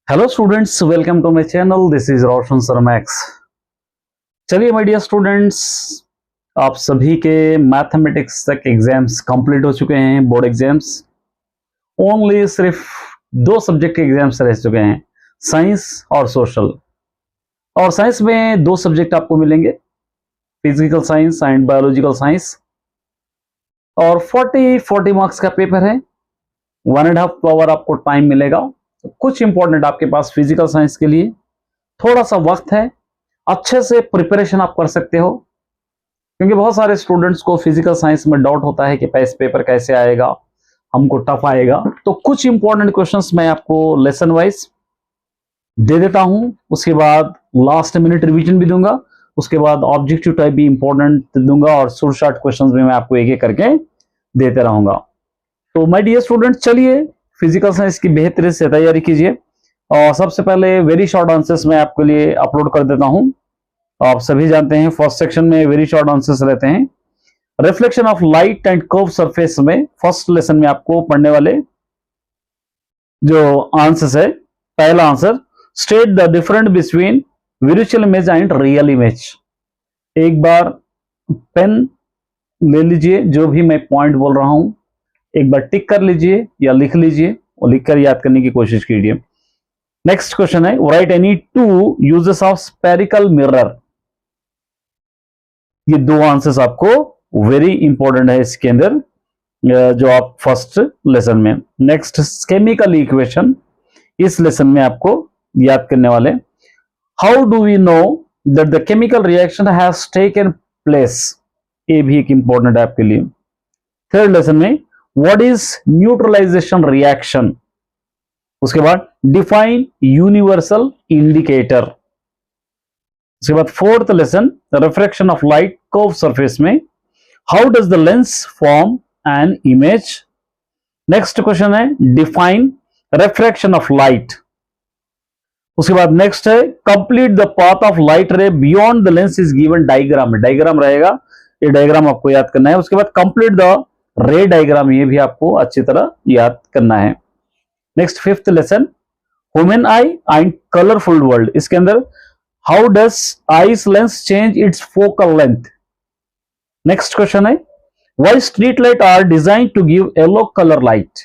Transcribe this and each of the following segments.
Hello students, welcome to my channel. This is Roshan sir Max. चलिए my dear students, आप सभी के mathematics तक एग्जाम्स कंप्लीट हो चुके हैं, बोर्ड एग्जाम्स। ओनली सिर्फ दो सब्जेक्ट के एग्जाम्स रह चुके हैं, साइंस और सोशल। और साइंस में दो सब्जेक्ट आपको मिलेंगे, physical science and biological science. और 40 मार्क्स का पेपर है, 1.5 आवर आपको टाइम मिलेगा। तो कुछ इंपॉर्टेंट आपके पास फिजिकल साइंस के लिए थोड़ा सा वक्त है, अच्छे से प्रिपरेशन आप कर सकते हो, क्योंकि बहुत सारे स्टूडेंट्स को फिजिकल साइंस में डाउट होता है कि पेपर कैसे आएगा, हमको टफ आएगा। तो कुछ इंपॉर्टेंट क्वेश्चंस मैं आपको लेसन वाइज दे देता हूं, उसके बाद लास्ट मिनट रिवीजन भी दूंगा, उसके बाद ऑब्जेक्टिव टाइप भी इंपॉर्टेंट दूंगा और शॉर्ट क्वेश्चंस भी मैं आपको एक एक करके देते रहूंगा। तो माय डियर स्टूडेंट्स, चलिए फिजिकल साइंस की बेहतरीन से तैयारी कीजिए। और सबसे पहले वेरी शॉर्ट आंसर्स मैं आपके लिए अपलोड कर देता हूं। आप सभी जानते हैं फर्स्ट सेक्शन में वेरी शॉर्ट आंसर्स रहते हैं। Reflection of light and curve surface में फर्स्ट लेसन में आपको पढ़ने वाले जो आंसर्स है, पहला answer, state the difference between virtual image and real image. एक बार पेन ले लीजिए, जो भी मैं पॉइंट बोल रहा हूं एक बार टिक कर लीजिए या लिख लीजिए और लिखकर याद करने की कोशिश कीजिए। नेक्स्ट क्वेश्चन है, right any two uses of spherical mirror. ये दो आंसर्स आपको वेरी इंपॉर्टेंट है इसके अंदर, जो आप फर्स्ट लेसन में। नेक्स्ट, केमिकल इक्वेशन, इस लेसन में आपको याद करने वाले। How do we know that the chemical reaction has taken place, ये भी एक इंपॉर्टेंट है आपके लिए। थर्ड लेसन में, व्हाट इज न्यूट्रलाइजेशन रिएक्शन। उसके बाद डिफाइन यूनिवर्सल इंडिकेटर। उसके बाद fourth lesson, refraction of light curve surface में, how does the lens form an image. Next question है, डिफाइन रिफ्रैक्शन ऑफ लाइट। उसके बाद नेक्स्ट है, complete the path of light रे beyond the lens is given. Diagram रहेगा, ये diagram आपको याद करना है। उसके बाद कंप्लीट द रे डायग्राम, ये भी आपको अच्छी तरह याद करना है। Next fifth lesson, human eye and colourful world. इसके अंदर how does eyes lens change its focal length. Next question है, why street light are design to give yellow colour light.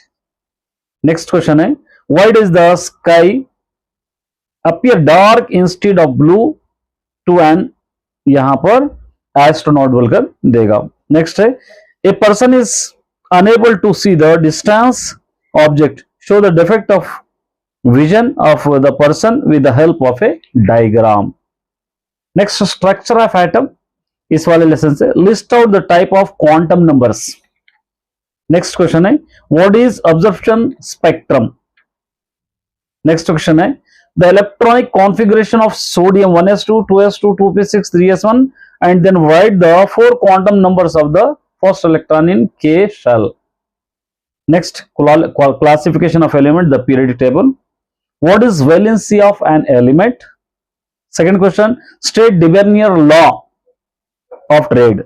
Next question है, why does the sky appear dark instead of blue to an, यहां पर astronaut बोलकर देगा। Next है, a person is unable to see the distance object, show the defect of vision of the person with the help of a diagram. Next, structure of atom, इस वाले lesson से list out the type of quantum numbers. Next question है, what is absorption spectrum. Next question है, the electronic configuration of sodium 1s2 2s2 2p6 3s1 and then write the 4 quantum numbers of the first electron in K shell. Next, classification of element, the periodic table. What is valency of an element? Second question, state de Broglie law of trade.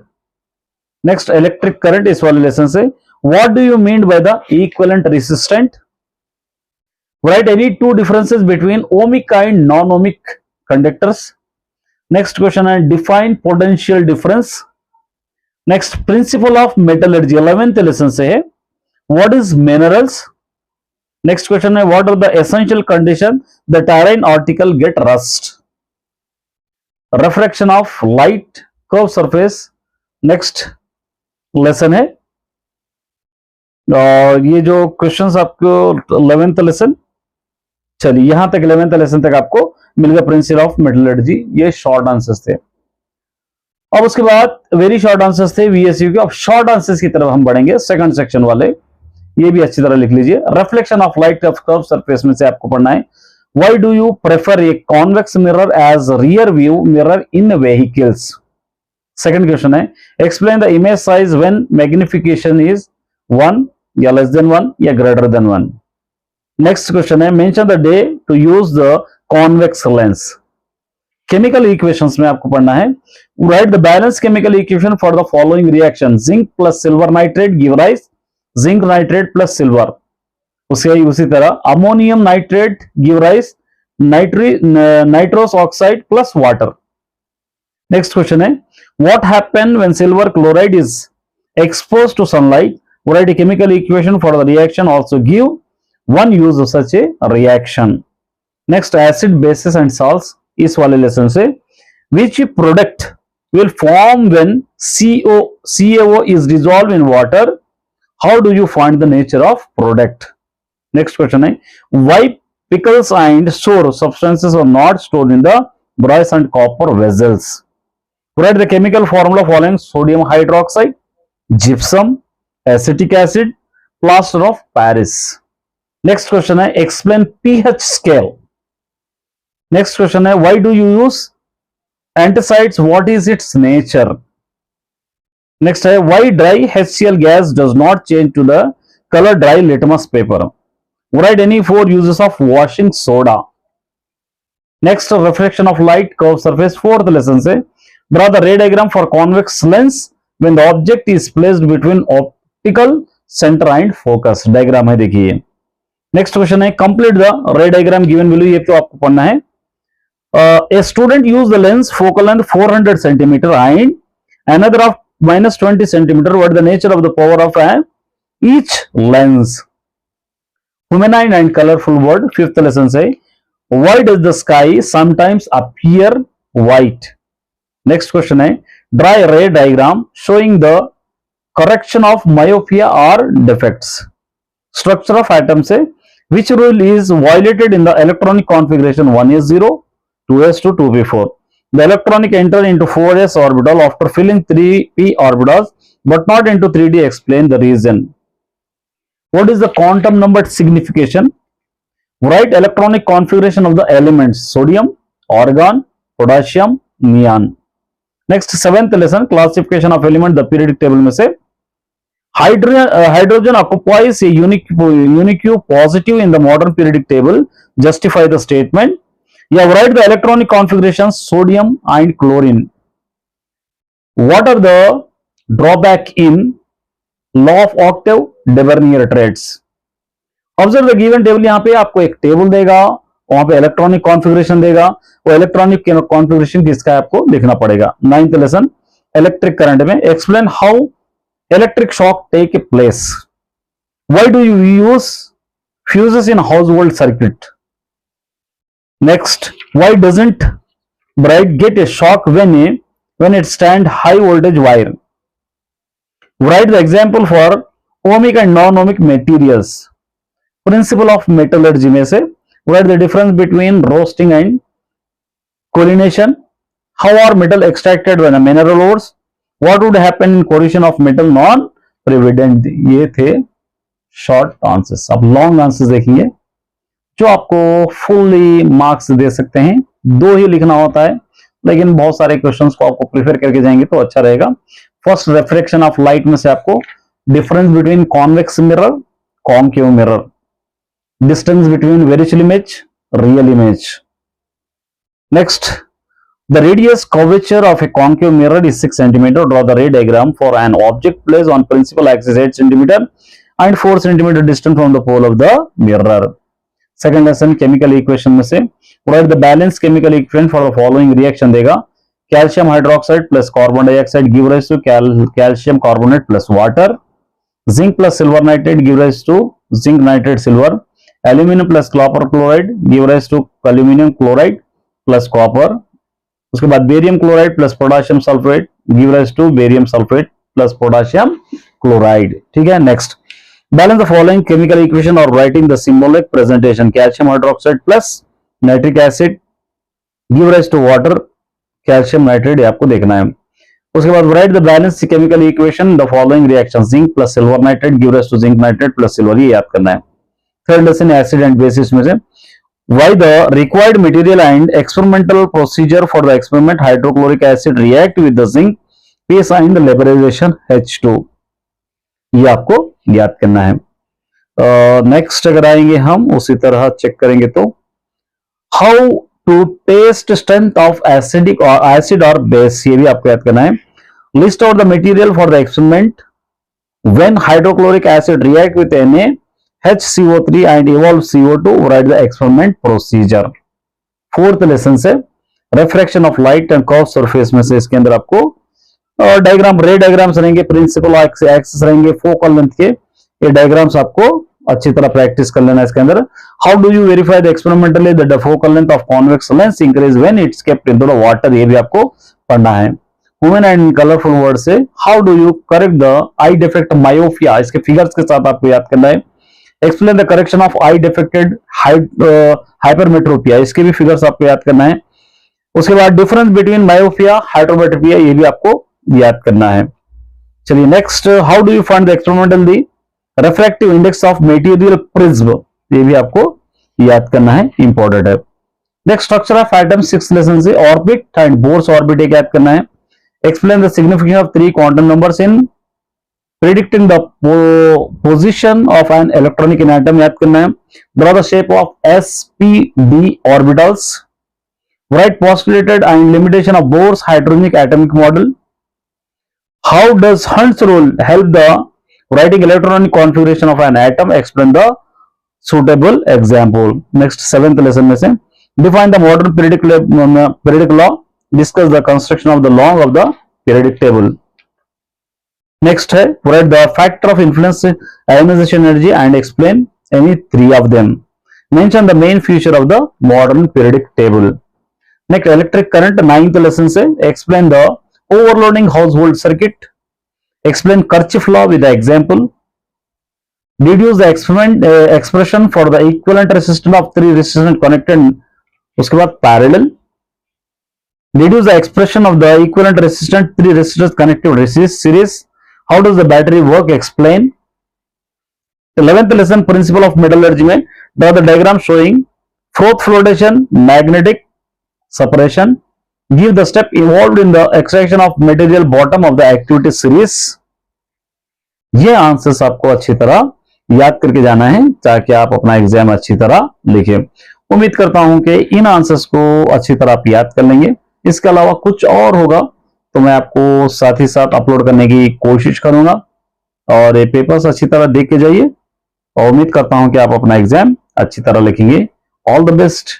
Next, electric current, इस वाले lesson से what do you mean by the equivalent resistant. Write any two differences between ohmic and non-ohmic conductors. Next question है, define potential difference. Next, principle of metallurgy 11th lesson से है, what is minerals. Next question है, what are the essential condition that iron article get rust. Refraction of light curve surface next lesson है। और ये जो questions आपको 11th lesson, चलिए यहां तक 11th लेसन तक आपको मिल गया प्रिंसिपल ऑफ मेटलर्जी, ये शॉर्ट आंसर्स थे। अब उसके बाद वेरी शॉर्ट आंसर्स थे वीएसयू के। अब शॉर्ट आंसर्स की तरफ हम बढ़ेंगे, सेकंड सेक्शन वाले, ये भी अच्छी तरह लिख लीजिए। Reflection of light of curve surface में से आपको पढ़ना है, why do you prefer a convex mirror as rear view mirror in vehicles. Second question है, explain the image size when magnification is 1 या लेस देन 1 या ग्रेटर देन 1। नेक्स्ट क्वेश्चन है, mention the day to use the convex lens. Chemical equations में आपको पढ़ना है, write the balance chemical equation for the following reaction, zinc plus silver nitrate give rise zinc nitrate plus silver. उसी तरह ammonium nitrate give rise nitrous oxide plus water. Next question है what happen when silver chloride is exposed to sunlight? Write a chemical equation for the reaction. Also give one use of such a reaction. Next, acid, bases and salts. इस वाले lesson से which product will form when CaO is dissolved in water? How do you find the nature of product? Next question है why pickles and sour substances are not stored in the brass and copper vessels? Write the chemical formula following sodium hydroxide, gypsum, acetic acid, plaster of Paris. Next question है explain pH scale. Next question है why do you use anticides? What is its nature? Next है why dry HCl gas does not change to the color dry litmus paper? Write any 4 uses of washing soda. Next, reflection of light curved surface. Fourth lesson से draw the ray diagram for convex lens when the object is placed between optical center and focus. Diagram है देखिए। Next question है complete the रे diagram given value, ये तो आपको पढ़ना है। A student used the lens focal length 400 centimeter and another of -20 centimeter. What is the nature of the power of each lens? Feminine and colorful word. Fifth lesson say why does the sky sometimes appear white? Next question है draw a ray diagram showing the correction of myopia or defects. Structure of atom say which rule is violated in the electronic configuration? 1s0, 2s2, 2p4. The electronic enter into 4s orbital after filling 3p orbitals but not into 3d. Explain the reason. What is the quantum number signification? Write electronic configuration of the elements sodium, argon, potassium, neon. Next, seventh lesson classification of element. The periodic table में से hydrogen occupies a unique positive in the modern periodic table. Justify the statement. You have write the electronic configurations sodium and chlorine. What are the drawback in law of octave Devernier traits? Observe the given table. यहाँ पे आपको एक table देगा, वहां पे electronic configuration देगा, वो electronic configuration किसका है आपको लिखना पड़ेगा। नाइन्थ लेसन इलेक्ट्रिक करंट में explain how electric shock take a place. Why do you use fuses in house hold circuit? Next, why doesn't bright get a shock when it stand high voltage wire? Write the example for ohmic and non ohmic materials. Principle of metallurgy में से what the difference between roasting and calcination? How are metal extracted when mineral ores? What would happen in corrosion of metal non prevented? ये थे short answers. अब long answers देखिए जो आपको fully marks दे सकते हैं। 2 ही लिखना होता है, लेकिन बहुत सारे क्वेश्चंस को आपको प्रिफर करके जाएंगे तो अच्छा रहेगा। फर्स्ट, रिफ्लेक्शन ऑफ लाइट में से आपको difference between convex mirror, concave mirror, distance between virtual image, real image. Next, the radius curvature of a concave mirror is 6 cm. Draw the ray diagram for an object placed on principal axis 8 cm and 4 cm distant from the pole of the mirror. Second lesson chemical equation में से write the balanced chemical equation for the following reaction देगा। calcium hydroxide plus carbon dioxide give rise to calcium carbonate plus water. Zinc plus silver nitrate give rise to zinc nitrate silver. Aluminum plus copper chloride give rise to aluminum chloride plus copper. उसके बाद barium chloride plus potassium sulphate give rise to barium sulphate plus potassium chloride. ठीक है, next balance the following chemical equation और writing the symbolic presentation. Calcium hydroxide plus nitric acid give rise to water calcium nitrate, आपको देखना है। उसके बाद write the balance chemical equation the following reaction zinc plus silver nitrate give rise to zinc nitrate plus silver, ये याद करना है। Third lesson acid and bases में से why the required material and experimental procedure for the experiment hydrochloric acid react with the zinc peace and the liberalization H2, ये आपको याद करना है। नेक्स्ट अगर आएंगे हम उसी तरह चेक करेंगे तो how to test strength of acidic और एसिड और बेस, ये भी आपको याद करना है। List out the material for the experiment when hydrochloric acid react with Na HCO3 and evolve CO2, write the experiment procedure. 4th lesson से refraction of light and curve surface में से इसके अंदर आपको डायग्राम, रे डायग्राम्स रहेंगे, principal axis रहेंगे, focal length के ये डायग्राम्स आपको अच्छी तरह प्रैक्टिस कर लेना इसके अंदर। How do you verify the experimentally the focal length of convex lens increase when it's kept into the water, ये भी आपको पढ़ना है। वुमेन एंड कलरफुल वर्ड से how do you correct the I defect myopia, इसके figures के साथ आपको याद करना है। Explain the correction of I defected hypermetropia, इसके भी फिगर्स आपको याद करना है। उसके बाद डिफरेंस बिटवीन मायोपिया हाइड्रोमेट्रोपिया, ये भी आपको याद करना है। चलिए next, how do you find the experimental the refractive index of material prism, ये भी आपको याद करना है, इंपॉर्टेंट है। Next structure of atom 6th lesson से ऑर्बिट एंड बोर्स ऑर्बिट एक याद करना है। Explain the significance of 3 quantum numbers in predicting the position of an electronic in atom, याद करना है। Draw the shape of sp-d orbitals, right postulated and limitation of bourse hydrogenic atomic model. How does Hund's rule help the writing electronic configuration of an atom, explain the suitable example. Next 7th lesson में से define the modern periodic law, discuss the construction of the law of the periodic table. Next है write the factor of influence ionization energy and explain any 3 of them. Mention the main feature of the modern periodic table. Next electric current 9th lesson से explain the overloading household circuit, explain Kirchhoff law with the example, deduce the expression for the equivalent resistance of 3 resistors connected, उसके बाद parallel, deduce the expression of the equivalent resistance 3 resistors connected series, how does the battery work, explain। 11th lesson principle of metallurgy में draw the diagram showing froth flotation, magnetic separation, give the step involved in the extraction of material bottom of the activity series। ये answers आपको अच्छी तरह याद करके जाना है ताकि आप अपना एग्जाम अच्छी तरह लिखें। उम्मीद करता हूं कि इन आंसर्स को अच्छी तरह आप याद कर लेंगे। इसके अलावा कुछ और होगा तो मैं आपको साथ ही साथ अपलोड करने की कोशिश करूंगा, और ये पेपर्स अच्छी तरह देख के जाइए और उम्मीद करता हूं कि आप अपना एग्जाम अच्छी तरह लिखेंगे। All the best.